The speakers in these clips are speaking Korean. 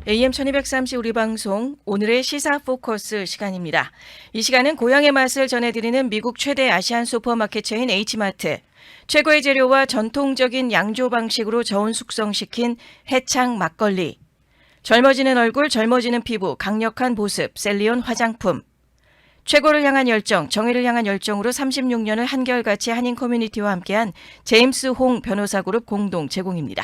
AM 1230 우리 방송 오늘의 시사 포커스 시간입니다. 이 시간은 고향의 맛을 전해드리는 미국 최대 아시안 슈퍼마켓 체인 H마트, 최고의 재료와 전통적인 양조 방식으로 저온 숙성시킨 해창 막걸리, 젊어지는 얼굴, 젊어지는 피부, 강력한 보습, 셀리온 화장품, 최고를 향한 열정, 정의를 향한 열정으로 36년을 한결같이 한인 커뮤니티와 함께한 제임스 홍 변호사 그룹 공동 제공입니다.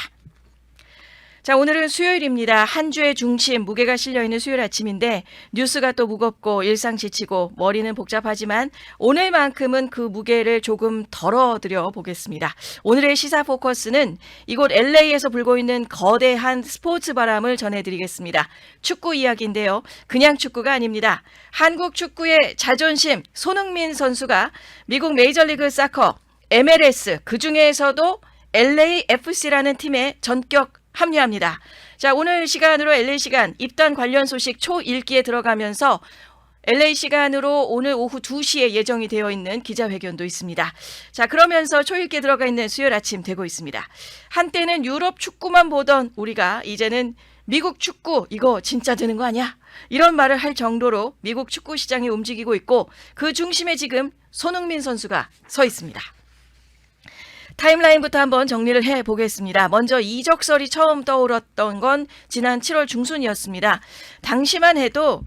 자, 오늘은 수요일입니다. 한 주의 중심, 무게가 실려있는 수요일 아침인데 뉴스가 또 무겁고 일상 지치고 머리는 복잡하지만 오늘만큼은 그 무게를 조금 덜어드려 보겠습니다. 오늘의 시사 포커스는 이곳 LA에서 불고 있는 거대한 스포츠 바람을 전해드리겠습니다. 축구 이야기인데요. 그냥 축구가 아닙니다. 한국 축구의 자존심, 손흥민 선수가 미국 메이저리그 사커, MLS, 그중에서도 LAFC라는 팀에 전격 합류합니다. 자, 오늘 시간으로 LA 시간 입단 관련 소식 초읽기에 들어가면서 LA 시간으로 오늘 오후 2시에 예정이 되어 있는 기자회견도 있습니다. 자, 그러면서 초읽기에 들어가 있는 수요일 아침 되고 있습니다. 한때는 유럽 축구만 보던 우리가 이제는 미국 축구 이거 진짜 되는 거 아니야? 이런 말을 할 정도로 미국 축구 시장이 움직이고 있고 그 중심에 지금 손흥민 선수가 서 있습니다. 타임라인부터 한번 정리를 해보겠습니다. 먼저 이적설이 처음 떠올랐던 건 지난 7월 중순이었습니다. 당시만 해도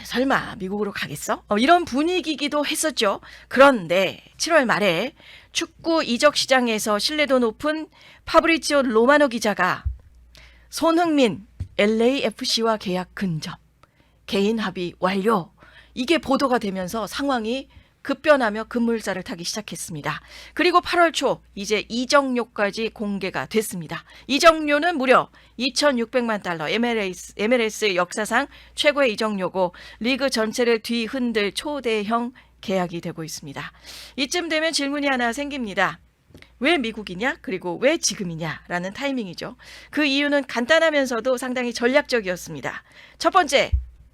설마 미국으로 가겠어? 이런 분위기이기도 했었죠. 그런데 7월 말에 축구 이적 시장에서 신뢰도 높은 파브리치오 로마노 기자가 손흥민 LAFC와 계약 근접, 개인 합의 완료, 이게 보도가 되면서 상황이 급변하며 급물살을 타기 시작했습니다. 그리고 8월 초 이제 이적료까지 공개가 됐습니다. 이적료는 무려 2,600만 달러, MLS 역사상 최고의 이적료고 리그 전체를 뒤흔들 초대형 계약이 되고 있습니다. 이쯤 되면 질문이 하나 생깁니다. 왜 미국이냐? 그리고 왜 지금이냐? 라는 타이밍이죠. 그 이유는 간단하면서도 상당히 전략적이었습니다. 첫 번째,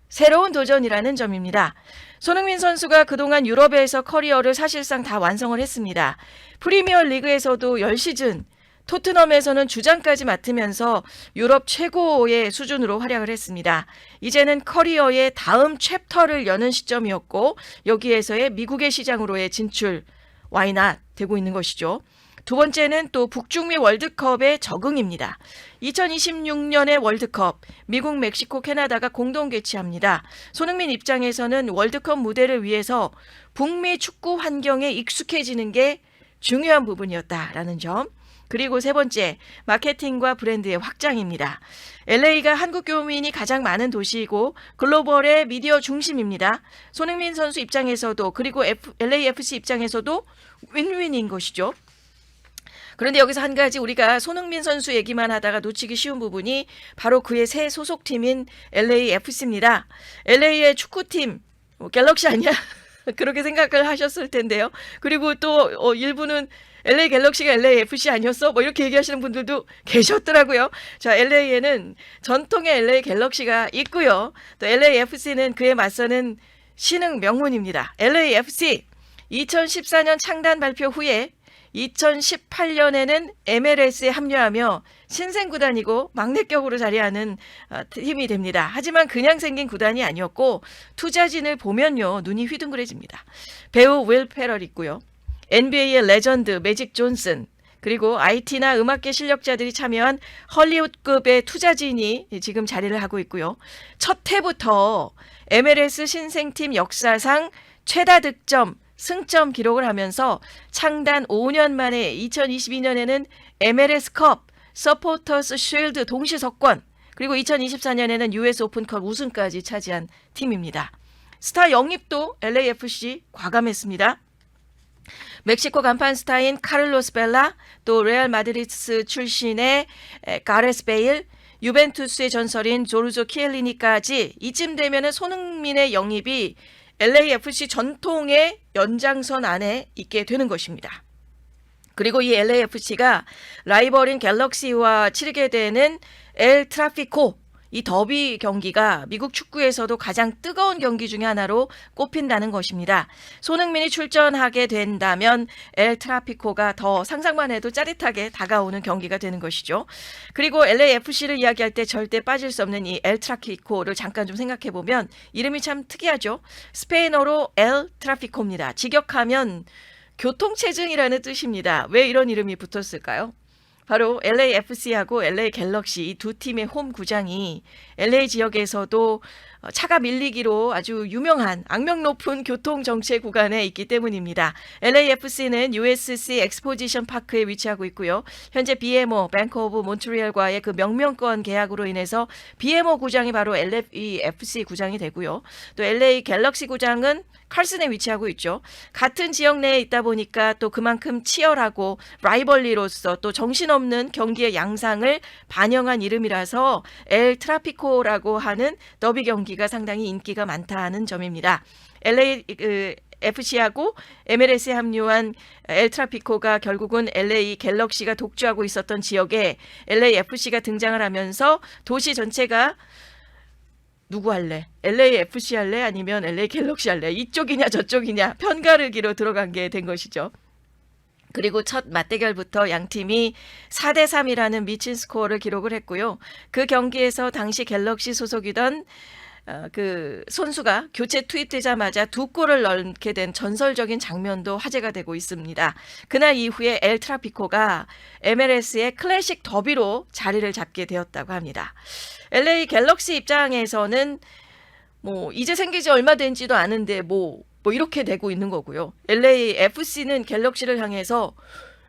새로운 도전이라는 점입니다. 손흥민 선수가 그동안 유럽에서 커리어를 사실상 다 완성을 했습니다. 프리미어 리그에서도 10시즌, 토트넘에서는 주장까지 맡으면서 유럽 최고의 수준으로 활약을 했습니다. 이제는 커리어의 다음 챕터를 여는 시점이었고 여기에서의 미국의 시장으로의 진출, why not 되고 있는 것이죠. 두 번째는 또 북중미 월드컵의 적응입니다. 2026년의 월드컵, 미국, 멕시코, 캐나다가 공동 개최합니다. 손흥민 입장에서는 월드컵 무대를 위해서 북미 축구 환경에 익숙해지는 게 중요한 부분이었다라는 점. 그리고 세 번째, 마케팅과 브랜드의 확장입니다. LA가 한국 교민이 가장 많은 도시이고 글로벌의 미디어 중심입니다. 손흥민 선수 입장에서도 그리고 LAFC 입장에서도 윈윈인 것이죠. 그런데 여기서 한 가지 우리가 손흥민 선수 얘기만 하다가 놓치기 쉬운 부분이 바로 그의 새 소속팀인 LAFC입니다. LA의 축구팀, 갤럭시 아니야? 그렇게 생각을 하셨을 텐데요. 그리고 또 일부는 LA 갤럭시가 LAFC 아니었어? 이렇게 얘기하시는 분들도 계셨더라고요. 자, LA에는 전통의 LA 갤럭시가 있고요. 또 LAFC는 그에 맞서는 신흥 명문입니다. LAFC 2014년 창단 발표 후에 2018년에는 MLS에 합류하며 신생구단이고 막내격으로 자리하는 팀이 됩니다. 하지만 그냥 생긴 구단이 아니었고 투자진을 보면요 눈이 휘둥그레집니다. 배우 윌 페럴 있고요. NBA의 레전드 매직 존슨, 그리고 IT나 음악계 실력자들이 참여한 헐리우드급의 투자진이 지금 자리를 하고 있고요. 첫 해부터 MLS 신생팀 역사상 최다 득점, 승점 기록을 하면서 창단 5년 만에 2022년에는 MLS컵, 서포터스 쉴드 동시 석권, 그리고 2024년에는 US 오픈컵 우승까지 차지한 팀입니다. 스타 영입도 LAFC 과감했습니다. 멕시코 간판 스타인 카를로스 벨라, 또 레알 마드리드 출신의 가레스 베일, 유벤투스의 전설인 조르조 키엘리니까지 이쯤 되면은 손흥민의 영입이 LAFC 전통의 연장선 안에 있게 되는 것입니다. 그리고 이 LAFC가 라이벌인 갤럭시와 치르게 되는 엘 트라피코, 이 더비 경기가 미국 축구에서도 가장 뜨거운 경기 중에 하나로 꼽힌다는 것입니다. 손흥민이 출전하게 된다면 엘 트라피코가 더 상상만 해도 짜릿하게 다가오는 경기가 되는 것이죠. 그리고 LAFC를 이야기할 때 절대 빠질 수 없는 이 엘 트라피코를 잠깐 좀 생각해 보면 이름이 참 특이하죠. 스페인어로 엘 트라피코입니다. 직역하면 교통체증이라는 뜻입니다. 왜 이런 이름이 붙었을까요? 바로 LAFC하고 LA 갤럭시 이 두 팀의 홈 구장이 LA 지역에서도 차가 밀리기로 아주 유명한 악명 높은 교통 정체 구간에 있기 때문입니다. LAFC는 USC 엑스포지션 파크에 위치하고 있고요. 현재 BMO, 뱅크 오브 몬트리올과의 그 명명권 계약으로 인해서 BMO 구장이 바로 LAFC 구장이 되고요. 또 LA 갤럭시 구장은 칼슨에 위치하고 있죠. 같은 지역 내에 있다 보니까 또 그만큼 치열하고 라이벌리로서 또 정신없는 경기의 양상을 반영한 이름이라서 엘 트라피코라고 하는 더비 경기가 상당히 인기가 많다는 점입니다. LAFC하고 MLS에 합류한 엘 트라피코가 결국은 LA 갤럭시가 독주하고 있었던 지역에 LAFC가 등장을 하면서 도시 전체가 누구 할래? LAFC 할래? 아니면 LA 갤럭시 할래? 이쪽이냐 저쪽이냐 편가르기로 들어간 게 된 것이죠. 그리고 첫 맞대결부터 양 팀이 4대3이라는 미친 스코어를 기록을 했고요. 그 경기에서 당시 갤럭시 소속이던 그 선수가 교체 투입되자마자 2골을 넣게 된 전설적인 장면도 화제가 되고 있습니다. 그날 이후에 엘 트라피코가 MLS의 클래식 더비로 자리를 잡게 되었다고 합니다. LA 갤럭시 입장에서는 뭐 이제 생긴 지 얼마 된지도 않은데 뭐 이렇게 되고 있는 거고요. LAFC는 갤럭시를 향해서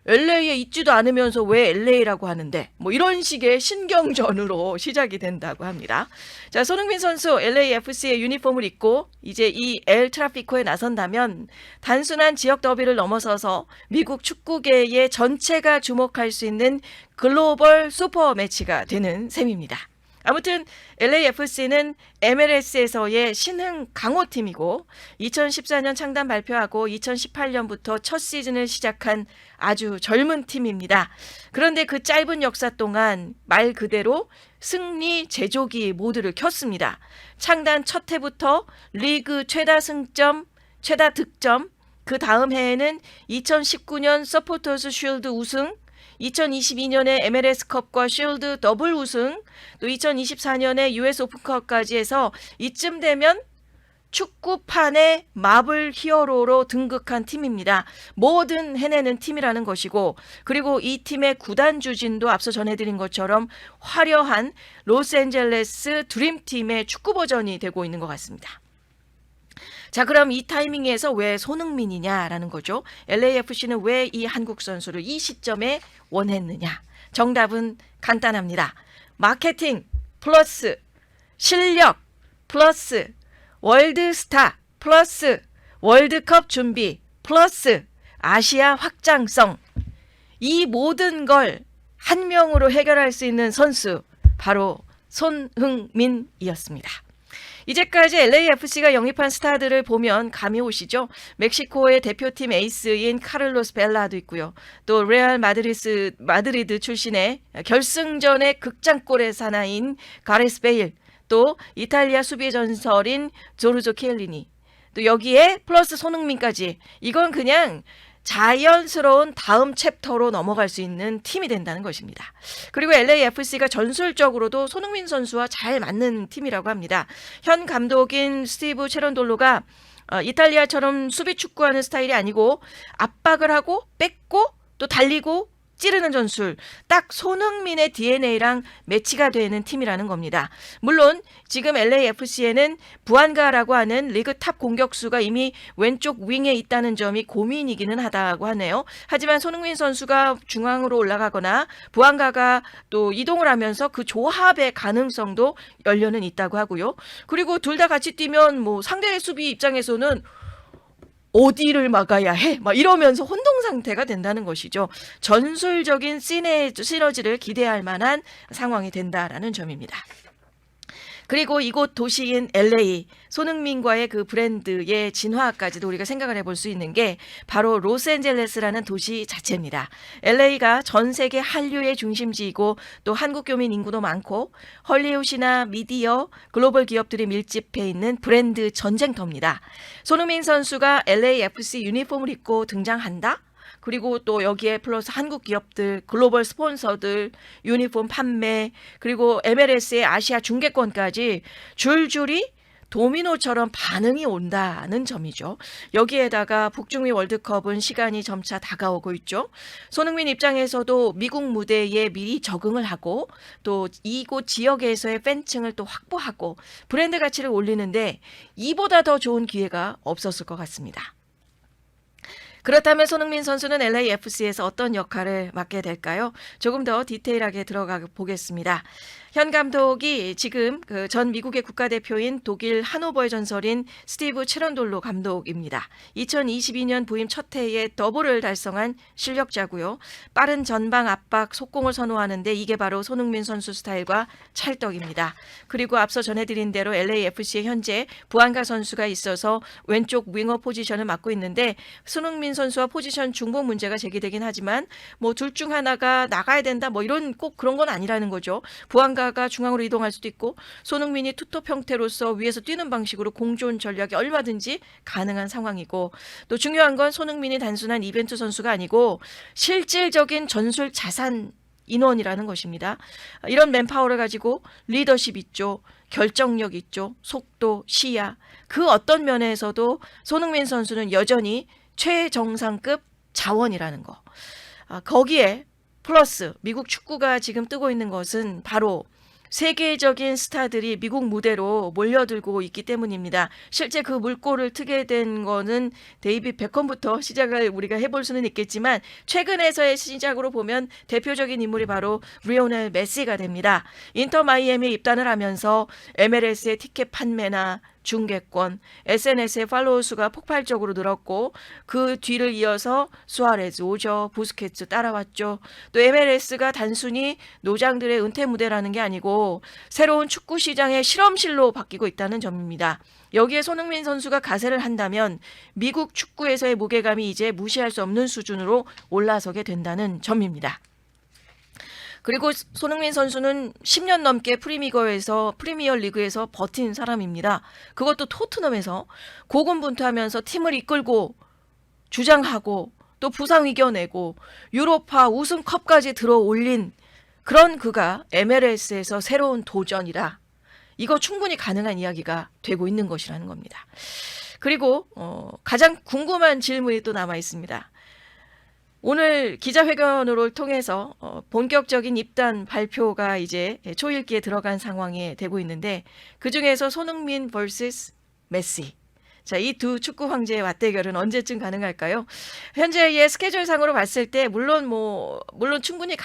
LA에 있지도 않으면서 왜 LA라고 하는데 뭐 이런 식의 신경전으로 시작이 된다고 합니다. 자, 손흥민 선수 LAFC의 유니폼을 입고 이제 이 엘 트라피코에 나선다면 단순한 지역 더비를 넘어서서 미국 축구계의 전체가 주목할 수 있는 글로벌 슈퍼 매치가 되는 셈입니다. 아무튼 LAFC는 MLS에서의 신흥 강호팀이고 2014년 창단 발표하고 2018년부터 첫 시즌을 시작한 아주 젊은 팀입니다. 그런데 그 짧은 역사 동안 말 그대로 승리 제조기 모드를 켰습니다. 창단 첫 해부터 리그 최다 승점, 최다 득점, 그 다음 해에는 2019년 서포터스 쉴드 우승, 2022년에 MLS컵과 쉴드 더블 우승, 또 2024년에 US 오픈컵까지 해서 이쯤 되면 축구판의 마블 히어로로 등극한 팀입니다. 뭐든 해내는 팀이라는 것이고, 그리고 이 팀의 구단 주진도 앞서 전해드린 것처럼 화려한 로스앤젤레스 드림팀의 축구 버전이 되고 있는 것 같습니다. 자, 그럼 이 타이밍에서 왜 손흥민이냐라는 거죠. LAFC는 왜 이 한국 선수를 이 시점에 원했느냐? 정답은 간단합니다. 마케팅 플러스 실력 플러스 월드스타 플러스 월드컵 준비 플러스 아시아 확장성, 이 모든 걸 한 명으로 해결할 수 있는 선수, 바로 손흥민이었습니다. 이제까지 LAFC가 영입한 스타들을 보면 감이 오시죠? 멕시코의 대표팀 에이스인 카를로스 벨라도 있고요. 또 레알 마드리드 출신의 결승전의 극장골의 사나이인 가레스 베일, 또 이탈리아 수비의 전설인 조르조 키엘리니, 또 여기에 플러스 손흥민까지, 이건 그냥 자연스러운 다음 챕터로 넘어갈 수 있는 팀이 된다는 것입니다. 그리고 LAFC가 전술적으로도 손흥민 선수와 잘 맞는 팀이라고 합니다. 현 감독인 스티브 체런돌로가 이탈리아처럼 수비 축구하는 스타일이 아니고 압박을 하고 뺏고 또 달리고 찌르는 전술, 딱 손흥민의 DNA랑 매치가 되는 팀이라는 겁니다. 물론 지금 LAFC에는 부안가라고 하는 리그 탑 공격수가 이미 왼쪽 윙에 있다는 점이 고민이기는 하다고 하네요. 하지만 손흥민 선수가 중앙으로 올라가거나 부안가가 또 이동을 하면서 그 조합의 가능성도 열려는 있다고 하고요. 그리고 둘 다 같이 뛰면 뭐 상대 수비 입장에서는 어디를 막아야 해? 막 이러면서 혼동 상태가 된다는 것이죠. 전술적인 시너지를 기대할 만한 상황이 된다라는 점입니다. 그리고 이곳 도시인 LA, 손흥민과의 그 브랜드의 진화까지도 우리가 생각을 해볼 수 있는 게 바로 로스앤젤레스라는 도시 자체입니다. LA가 전 세계 한류의 중심지이고 또 한국 교민 인구도 많고 헐리우드나 미디어, 글로벌 기업들이 밀집해 있는 브랜드 전쟁터입니다. 손흥민 선수가 LAFC 유니폼을 입고 등장한다? 그리고 또 여기에 플러스 한국 기업들, 글로벌 스폰서들, 유니폼 판매, 그리고 MLS의 아시아 중계권까지 줄줄이 도미노처럼 반응이 온다는 점이죠. 여기에다가 북중미 월드컵은 시간이 점차 다가오고 있죠. 손흥민 입장에서도 미국 무대에 미리 적응을 하고 또 이곳 지역에서의 팬층을 또 확보하고 브랜드 가치를 올리는데 이보다 더 좋은 기회가 없었을 것 같습니다. 그렇다면 손흥민 선수는 LAFC에서 어떤 역할을 맡게 될까요? 조금 더 디테일하게 들어가 보겠습니다. 현 감독이 지금 전 미국의 국가대표인 독일 하노버의 전설인 스티브 체런돌로 감독입니다. 2022년 부임 첫 해에 더블을 달성한 실력자고요. 빠른 전방 압박 속공을 선호하는데 이게 바로 손흥민 선수 스타일과 찰떡입니다. 그리고 앞서 전해드린 대로 LAFC에 현재 부안가 선수가 있어서 왼쪽 윙어 포지션을 맡고 있는데 손흥민 선수와 포지션 중복 문제가 제기되긴 하지만 뭐 둘 중 하나가 나가야 된다 뭐 이런 꼭 그런 건 아니라는 거죠. 부안가가 중앙으로 이동할 수도 있고 손흥민이 투톱 형태로서 위에서 뛰는 방식으로 공존 전략이 얼마든지 가능한 상황이고 또 중요한 건 손흥민이 단순한 이벤트 선수가 아니고 실질적인 전술 자산 인원이라는 것입니다. 이런 맨파워를 가지고 리더십 있죠. 결정력 있죠. 속도, 시야. 그 어떤 면에서도 손흥민 선수는 여전히 최정상급 자원이라는 거. 거기에 플러스 미국 축구가 지금 뜨고 있는 것은 바로 세계적인 스타들이 미국 무대로 몰려들고 있기 때문입니다. 실제 그 물꼬를 트게 된 거는 데이빗 베컴부터 시작을 우리가 해볼 수는 있겠지만 최근에서의 시작으로 보면 대표적인 인물이 바로 리오넬 메시가 됩니다. 인터 마이애미에 입단을 하면서 MLS의 티켓 판매나 중계권, SNS의 팔로워 수가 폭발적으로 늘었고 그 뒤를 이어서 수아레즈, 오저, 부스케츠 따라왔죠. 또 MLS가 단순히 노장들의 은퇴 무대라는 게 아니고 새로운 축구 시장의 실험실로 바뀌고 있다는 점입니다. 여기에 손흥민 선수가 가세를 한다면 미국 축구에서의 무게감이 이제 무시할 수 없는 수준으로 올라서게 된다는 점입니다. 그리고 손흥민 선수는 10년 넘게 프리미어 리그에서 버틴 사람입니다. 그것도 토트넘에서 고군분투하면서 팀을 이끌고 주장하고 또 부상 이겨내고 유로파 우승컵까지 들어올린 그런 그가 MLS에서 새로운 도전이라 이거 충분히 가능한 이야기가 되고 있는 것이라는 겁니다. 그리고 가장 궁금한 질문이 또 남아 있습니다. 오늘 기자회견을 통해서 본격적인 입단 발표가 이제 초읽기에 들어간 상황이 되고 있는데 그중에서 손흥민 vs 메시. 자, 이 두 축구 황제의 맞대결은 언제쯤 가능할까요? 현재의 스케줄상으로 봤을 때 물론 충분히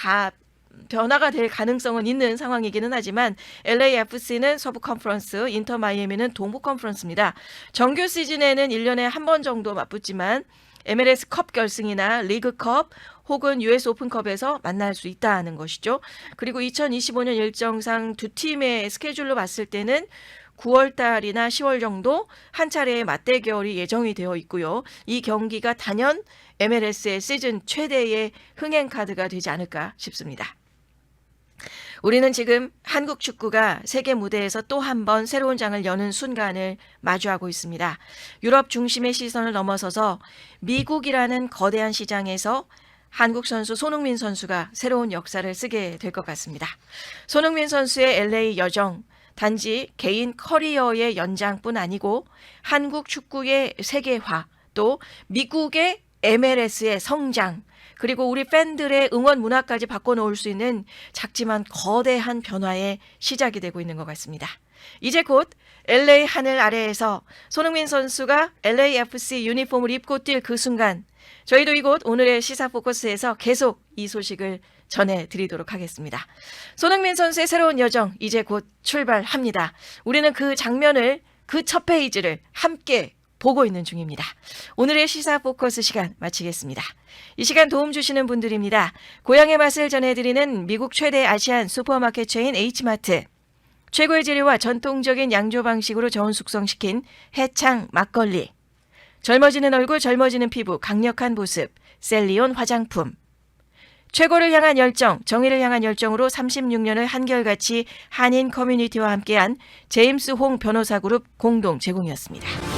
변화가 될 가능성은 있는 상황이기는 하지만 LAFC는 서부 컨퍼런스, 인터 마이애미는 동부 컨퍼런스입니다. 정규 시즌에는 1년에 한 번 정도 맞붙지만 MLS 컵 결승이나 리그컵 혹은 US 오픈컵에서 만날 수 있다는 것이죠. 그리고 2025년 일정상 두 팀의 스케줄로 봤을 때는 9월 달이나 10월 정도 한 차례의 맞대결이 예정이 되어 있고요. 이 경기가 단연 MLS의 시즌 최대의 흥행 카드가 되지 않을까 싶습니다. 우리는 지금 한국 축구가 세계 무대에서 또 한 번 새로운 장을 여는 순간을 마주하고 있습니다. 유럽 중심의 시선을 넘어서서 미국이라는 거대한 시장에서 한국 선수 손흥민 선수가 새로운 역사를 쓰게 될 것 같습니다. 손흥민 선수의 LA 여정, 단지 개인 커리어의 연장뿐 아니고 한국 축구의 세계화, 또 미국의 MLS의 성장, 그리고 우리 팬들의 응원 문화까지 바꿔놓을 수 있는 작지만 거대한 변화의 시작이 되고 있는 것 같습니다. 이제 곧 LA 하늘 아래에서 손흥민 선수가 LAFC 유니폼을 입고 뛸 그 순간 저희도 이곳 오늘의 시사 포커스에서 계속 이 소식을 전해드리도록 하겠습니다. 손흥민 선수의 새로운 여정 이제 곧 출발합니다. 우리는 그 장면을, 그 첫 페이지를 함께 보고 있는 중입니다. 오늘의 시사 포커스 시간 마치겠습니다. 이 시간 도움 주시는 분들입니다. 고향의 맛을 전해드리는 미국 최대 아시안 슈퍼마켓 체인 H마트, 최고의 재료와 전통적인 양조 방식으로 저온 숙성시킨 해창 막걸리, 젊어지는 얼굴, 젊어지는 피부, 강력한 보습, 셀리온 화장품, 최고를 향한 열정, 정의를 향한 열정으로 36년을 한결같이 한인 커뮤니티와 함께한 제임스 홍 변호사 그룹 공동 제공이었습니다.